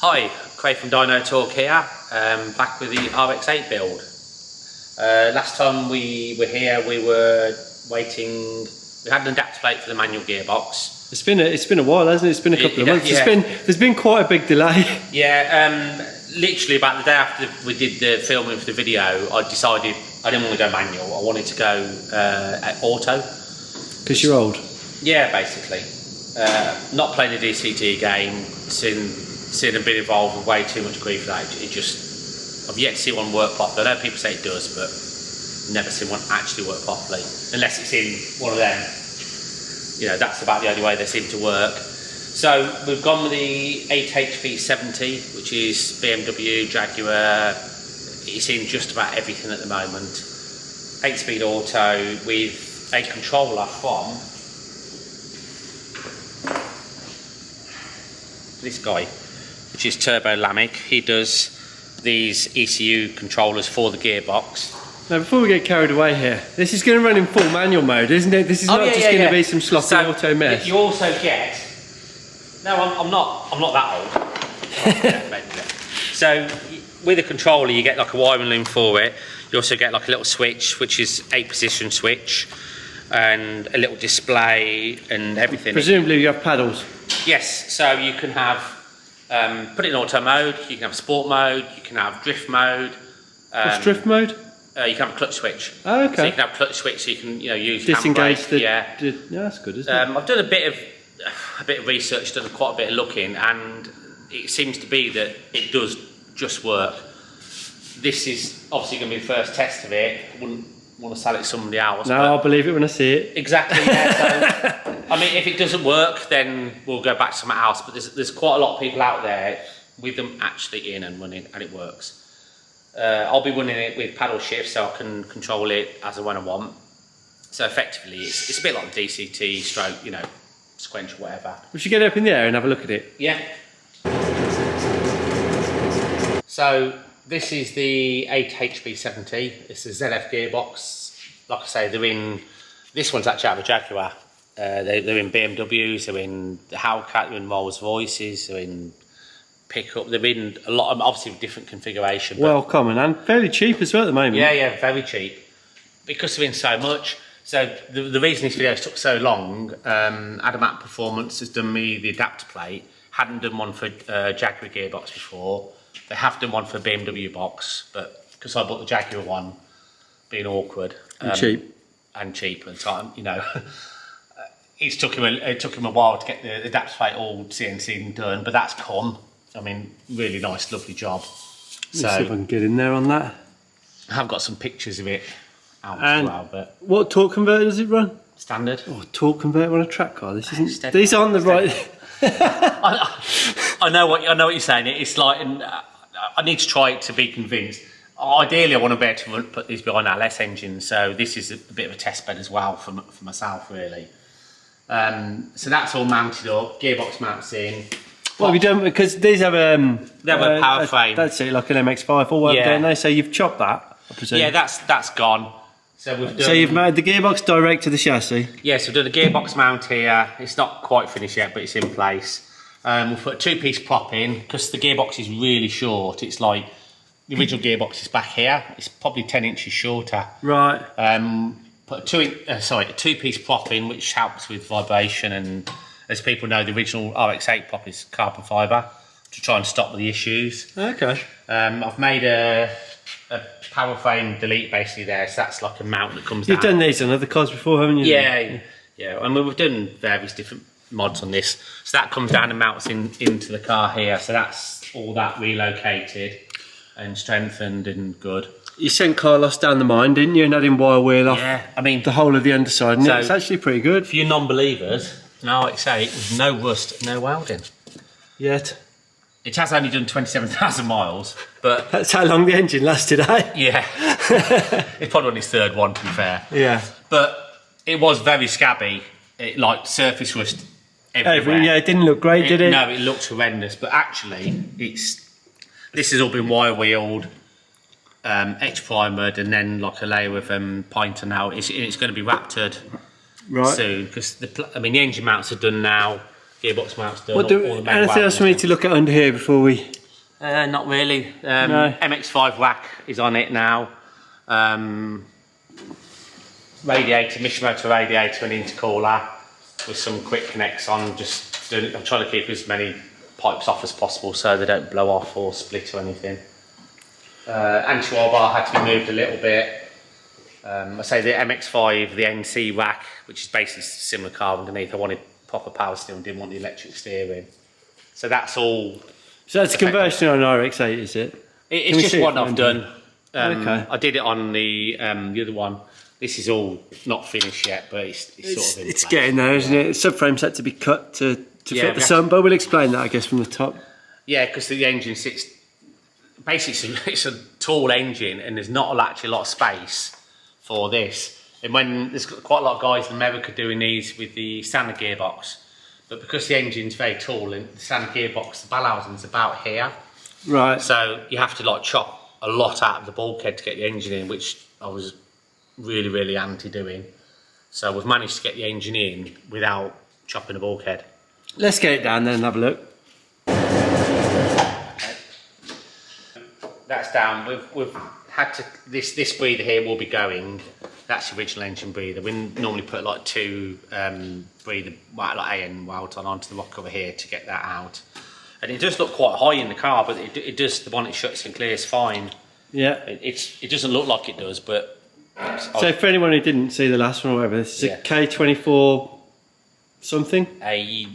Hi, Craig from Dynotorque here, back with the RX8 build. Last time we were here, we were waiting. We had an adapter plate for the manual gearbox. It's been a while, hasn't it? It's been a couple of months. Yeah. There's been quite a big delay. Yeah, literally about the day after we did the filming for the video, I decided I didn't want to go manual. I wanted to go at auto. Because you're old. Yeah, basically. Not playing the DCT game, seeing and been involved with way too much grief for that. I've yet to see one work properly. I know people say it does, but never seen one actually work properly. Unless it's in one of them. You know, that's about the only way they seem to work. So we've gone with the 8HP70, which is BMW, Jaguar. It's in just about everything at the moment. 8-speed auto with a controller from this guy, which is Turbo. He does these ECU controllers for the gearbox. Now, before we get carried away here, this is going to run in full manual mode, isn't it? This is not just going to be some sloppy auto mess. You also get. No, I'm not that old. So with a controller, you get like a wiring loom for it. You also get like a little switch, which is 8-position switch, and a little display and everything. Presumably you have paddles. Yes, so you can have put it in auto mode. You can have sport mode. You can have drift mode. What's drift mode? You can have a clutch switch. Oh, okay. So you can have a clutch switch, so you can use disengage handbrake. yeah, that's good, isn't it? I've done a bit of research, done quite a bit of looking, and it seems to be that it does just work. This is obviously going to be the first test of it. I wouldn't want to sell it to somebody else. No, I'll believe it when I see it. Exactly. Yeah. So, I mean, if it doesn't work, then we'll go back to something else. But there's quite a lot of people out there with them actually in and running, and it works. I'll be running it with paddle shift, so I can control it as and when I want. So effectively, it's a bit like the DCT stroke, sequential, whatever. We should get it up in the air and have a look at it. Yeah. So this is the 8HP70. It's a ZF gearbox. Like I say, this one's actually out of a Jaguar. They're in BMWs, they're in the Hellcat, they're in Rolls Royces, they're in pickup. They're in a lot of, obviously, different configuration. Well, common and fairly cheap as well at the moment. Yeah, very cheap. Because they're in so much. So the reason this video took so long, Adamat Performance has done me the adapter plate. Hadn't done one for Jaguar gearbox before. They have done one for BMW box, but because I bought the Jaguar one, being awkward and cheap and time, it took him a while to get the adapter plate all CNC'd and done, but that's come. I mean, really nice, lovely job. Let's see if I can get in there on that. I have got some pictures of it out as well, but what torque converter does it run? Standard. Oh, torque converter on a track car. This isn't. These aren't the right. I know what you're saying. It's like, I need to try it to be convinced. Ideally, I want to be able to put these behind LS engines, so this is a bit of a test bed as well for myself, really. So that's all mounted up. Gearbox mounts in. What have you done? Because these have they have a power frame. That's it, like an MX-5 or whatever, don't they? So you've chopped that, I presume. Yeah, that's gone. So you've mounted the gearbox direct to the chassis. Yes, we've done a gearbox mount here. It's not quite finished yet, but it's in place. We've put a 2-piece prop in because the gearbox is really short. It's like the original gearbox is back here. It's probably 10 inches shorter. Right. Put a 2-piece prop in, which helps with vibration, and as people know, the original RX8 prop is carbon fibre to try and stop the issues. Okay. I've made a power frame delete basically there, so that's like a mount that comes down. You've done these on other cars before, haven't you? Yeah. And we've done various different mods on this. So that comes down and mounts into the car here. So that's all that relocated and strengthened and good. You sent Carlos down the mine, didn't you? And had him wire wheel off. Yeah, I mean the whole of the underside. And it's actually pretty good. For you non-believers, now like I say, there's no rust, no welding. Yet. It has only done 27,000 miles, but that's how long the engine lasted, eh? Yeah. It's probably on its third one, to be fair. Yeah. But it was very scabby. It like surface rust everywhere. Yeah, it didn't look great, did it? No, it looked horrendous. But actually, this has all been wire wheeled, etch primered, and then like a layer of paint now. It's going to be raptored soon because the engine mounts are done now. gearbox mounts done. What do, all the main anything else we need to look at under here before we... Not really. No. MX5 rack is on it now. Radiator, Mishimoto radiator and intercooler with some quick connects on. I'm trying to keep as many pipes off as possible so they don't blow off or split or anything. Anti-wall bar had to be moved a little bit. I say the MX5, the NC rack, which is basically a similar car underneath. I wanted proper power steering, didn't want the electric steering. So that's all. So that's a conversion on an RX8, is it? It's just one I've done. Okay. I did it on the other one. This is all not finished yet, but it's sort of in It's place. getting there, isn't it? Subframe's had to be cut to fit the sun, but we'll explain that, I guess, from the top. Yeah, because the engine sits. Basically, it's a tall engine, and there's not actually a lot of space for this. And when there's quite a lot of guys in America doing these with the standard gearbox, but because the engine's very tall and the standard gearbox, the bell housing's about here. Right. So you have to like chop a lot out of the bulkhead to get the engine in, which I was really, really anti doing. So we've managed to get the engine in without chopping the bulkhead. Let's get it down then and have a look. That's down. We've had to. This breather here will be going. That's the original engine breather. We normally put like two breather, like AN welds onto the rock over here to get that out. And it does look quite high in the car, but it does. The bonnet shuts and clears fine. Yeah. It doesn't look like it does, but. So for anyone who didn't see the last one or whatever, this is a K24 something. I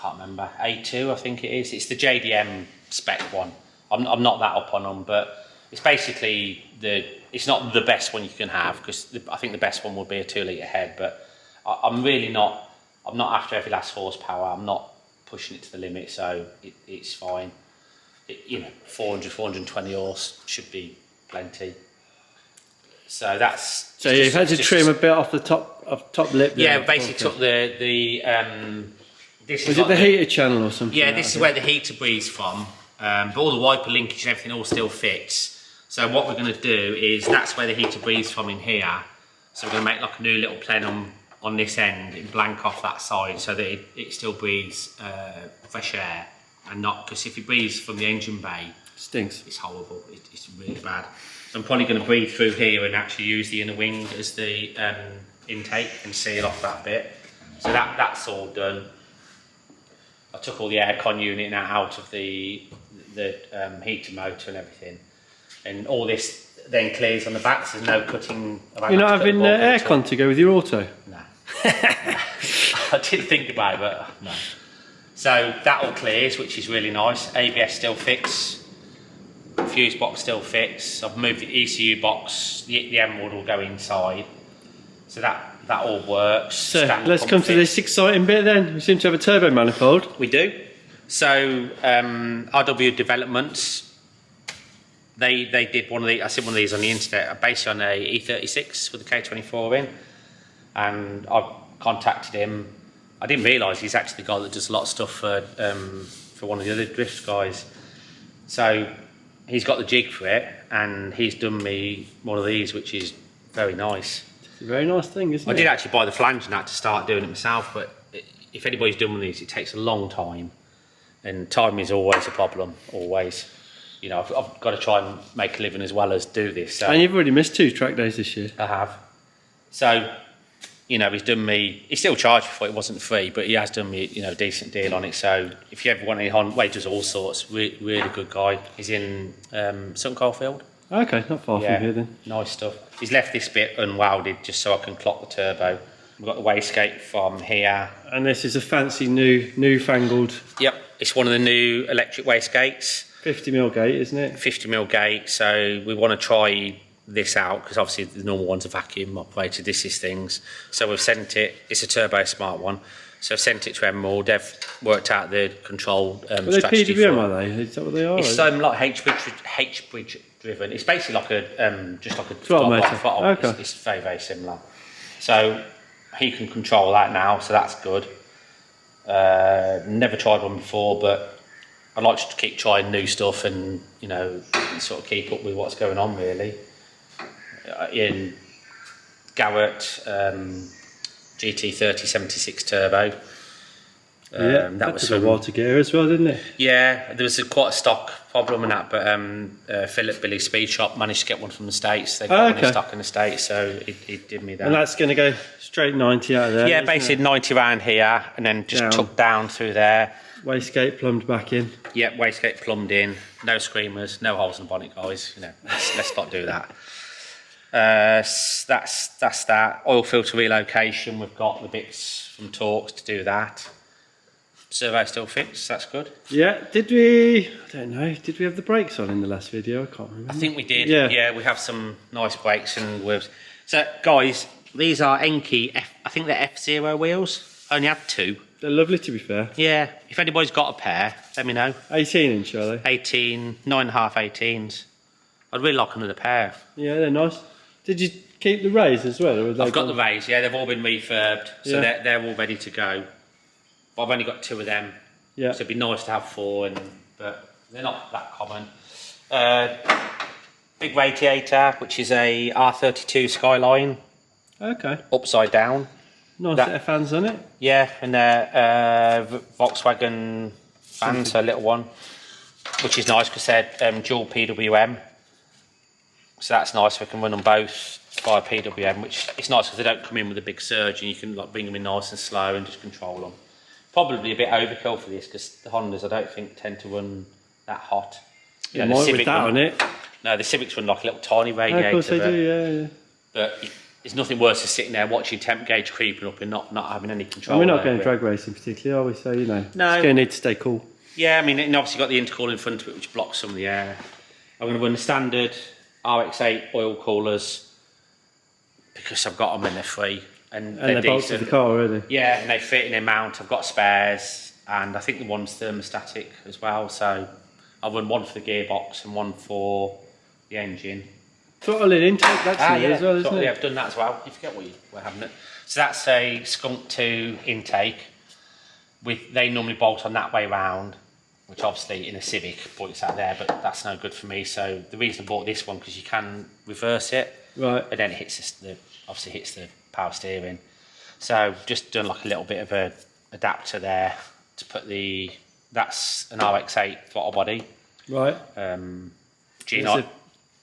can't remember. A2, I think it is. It's the JDM spec one. I'm not that up on them, but it's basically it's not the best one you can have, because I think the best one would be a 2 litre head, but I'm really not. I'm not after every last horsepower. I'm not pushing it to the limit, so it's fine. 400, 420 horse should be plenty. So that's. So you've had to trim a bit off the top lip. Yeah, basically took the. This was it the heater channel or something? Yeah, this is where the heater breathes from. But all the wiper linkage and everything all still fits. So what we're going to do is that's where the heater breathes from in here. So we're going to make like a new little plenum on this end and blank off that side so that it still breathes fresh air and not, because if it breathes from the engine bay, stinks. It's horrible. It's really bad. So I'm probably going to breathe through here and actually use the inner wing as the intake and seal off that bit. So that's all done. I took all the aircon unit out of the heater motor and everything, and all this then clears on the back, so there's no cutting. You're not having aircon to go with your auto? No. I did think about it, but no. So that all clears, which is really nice. ABS still fits, fuse box still fits. I've moved the ECU box, the M-wood will go inside, so that all works. So let's come to this exciting bit then. We seem to have a turbo manifold. We do. So RW Developments, they did one of these. I seen one of these on the internet, based on a E36 with the K24 in, and I contacted him. I didn't realise he's actually the guy that does a lot of stuff for one of the other drift guys. So he's got the jig for it, and he's done me one of these, which is very nice. It's a very nice thing, isn't it? I did actually buy the flange and that to start doing it myself, but if anybody's done one of these, it takes a long time, and time is always a problem, always. You know, I've got to try and make a living as well as do this. So. And you've already missed 2 track days this year. I have. So, you know, he's done me, he still charged me for it, it wasn't free, but he has done me, you know, a decent deal on it. So if you ever want any Honda, well, he does all sorts, really good guy. He's in Sutton Coldfield. Okay, not far from here then. Nice stuff. He's left this bit unwelded just so I can clock the turbo. We've got the wastegate from here. And this is a fancy newfangled. Yep, it's one of the new electric wastegates. 50mm gate, isn't it? 50mm gate, so we want to try this out, because obviously the normal ones are vacuum operated, this is things. So we've sent it, it's a turbo smart one, so I've sent it to Emerald. They've worked out the control strategy. Are they PWM, are they? Is that what they are? It's like H-bridge driven. It's basically like a just like a throttle motor. Okay. It's very, very similar. So he can control that now, so that's good. Never tried one before, but I'd like to keep trying new stuff and, you know, sort of keep up with what's going on, really. In Garrett GT30 76 Turbo. That took a while to get here as well, didn't it? Yeah, there was quite a stock problem in that, but Philip Billy's Speed Shop managed to get one from the States. They got one in stock in the States, so he did me that. And that's going to go straight 90 out of there. Yeah, basically 90 round here, and then just tucked down through there. Wastegate plumbed back in. Yep, wastegate plumbed in. No screamers, no holes in the bonnet, guys. You know, let's not do that. That's that. Oil filter relocation. We've got the bits from Torques to do that. Servo still fits, that's good. Yeah, did we, I don't know, did we have the brakes on in the last video? I can't remember. I think we did, yeah, we have some nice brakes and wheels. So, guys, these are Enki, I think they're F0 wheels, I only have 2. They're lovely, to be fair. Yeah, if anybody's got a pair, let me know. 18 inch, are they? 18, 9.5 18s. I'd really like another pair. Yeah, they're nice. Did you keep the rays as well? Or I've got the rays, yeah, they've all been refurbed, so they're all ready to go. I've only got 2 of them, so it'd be nice to have 4, but they're not that common. Big radiator, which is a R32 Skyline. Okay. Upside down. Nice set of fans on it. Yeah, and Volkswagen fans, a little one, which is nice because they're dual PWM. So that's nice. We can run them both via PWM, which is nice because they don't come in with a big surge, and you can like bring them in nice and slow and just control them. Probably a bit overkill for this because the Hondas I don't think tend to run that hot. You know, the Civic with that on it. No, the Civics run like a little tiny radiator. Of course they do, yeah. But there's nothing worse than sitting there watching temp gauge creeping up and not having any control. And we're not going drag racing particularly, are we? So you know, it's going to need to stay cool. Yeah, I mean, and obviously got the intercooler in front of it which blocks some of the air. I'm going to run the standard RX8 oil coolers because I've got them and they're free. And they're bolted the car already. Yeah, and they fit in their mount. I've got spares, and I think the one's thermostatic as well. So I'll run one for the gearbox and one for the engine. Throttle in intake, that's new as well, isn't it? Yeah, I've done that as well. You forget what you were having it. So that's a Skunk 2 intake. They normally bolt on that way round, which obviously in a Civic points out there, but that's no good for me. So the reason I bought this one because you can reverse it, right? And then it hits obviously hits the power steering. So just done like a little bit of a adapter there to put that's an RX8 throttle body. Right. G9.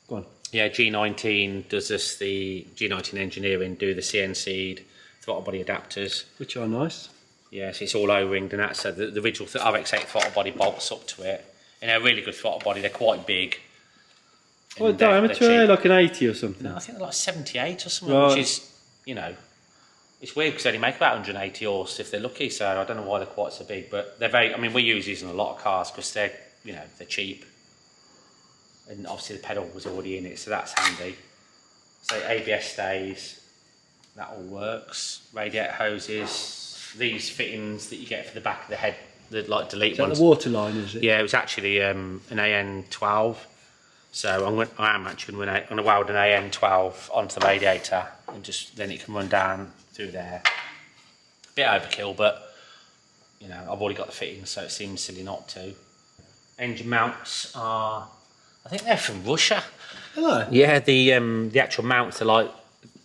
Go on. Yeah, G19 does this. The G19 engineering do the CNC'd throttle body adapters, which are nice. Yeah, so it's all O-ringed and that's so the original RX8 throttle body bolts up to it. And they're a really good throttle body. They're quite big. What diameter are they? Like an 80 or something? No, I think they're like 78 or something, which is, you know, it's weird because they only make about 180 horse if they're lucky. So I don't know why they're quite so big, but they're very. I mean, we use these in a lot of cars because they're, you know, they're cheap, and obviously the pedal was already in it, so that's handy. So ABS stays, that all works. Radiator hoses, these fittings that you get for the back of the head, the like delete ones. The water line, is it? Yeah, it was actually an AN12. So I am actually going to weld an AN12 onto the radiator, and just then it can run down through there. A bit overkill, but you know I've already got the fittings, so it seems silly not to. Engine mounts are, I think they're from Russia. Hello. Yeah, the actual mounts are like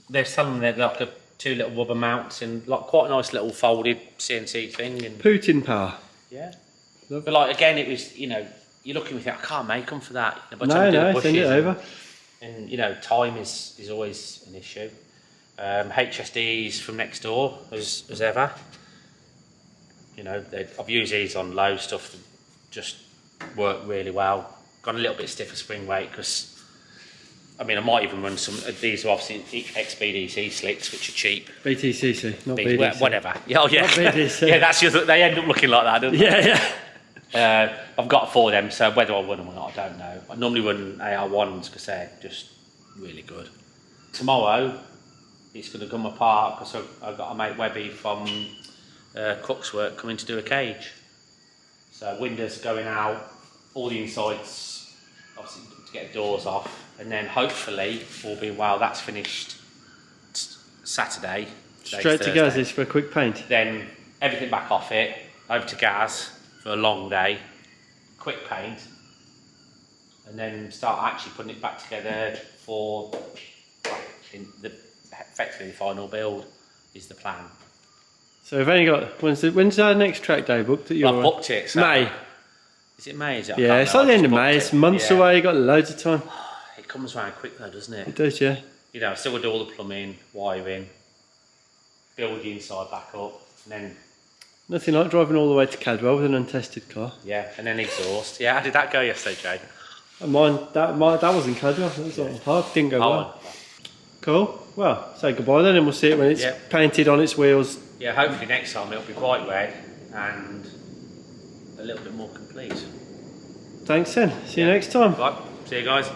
they're selling them like 2 little rubber mounts and like quite a nice little folded CNC thing. And Putin power. Yeah. Lovely. But like again, it was, you know, you're looking with it, I can't make them for that. But no, send it over. And you know, time is always an issue. HSDs from next door as ever. You know, I've used these on low stuff that just work really well. Got a little bit stiffer spring weight because, I mean, I might even run some. These are obviously XBDC slicks, which are cheap. BTCC, not BDC. Whatever. Oh yeah. Not BDC. Yeah, that's just, they end up looking like that, don't they? Yeah. I've got 4 of them, so whether I run them or not, I don't know. I normally run AR1s because they're just really good. Tomorrow, it's going to come apart because I've got a mate Webby from Cook's work coming to do a cage. So windows going out, all the insides, obviously to get the doors off, and then hopefully, all being well, that's finished Saturday. Straight to Gaz's for a quick paint. Then everything back off it, over to Gaz for a long day, quick paint, and then start actually putting it back together for effectively the final build is the plan. So we've only got, when's our next track day booked? That I've booked it. So May. Is it May? Is it? Yeah, it's like the end of May. It's months away. You've got loads of time. It comes around quick though, doesn't it? It does, yeah. You know, still got to do all the plumbing, wiring, build the inside back up, and then Nothing like driving all the way to Cadwell with an untested car. yeah, and then exhaust. Yeah, how did that go yesterday, Jade? That wasn't Cadwell. That was on hard. Didn't go well. Cool. Well, say goodbye then, and we'll see it when it's painted on its wheels. Yeah, hopefully next time it'll be bright red and a little bit more complete. Thanks then. See you next time. Right, see you guys.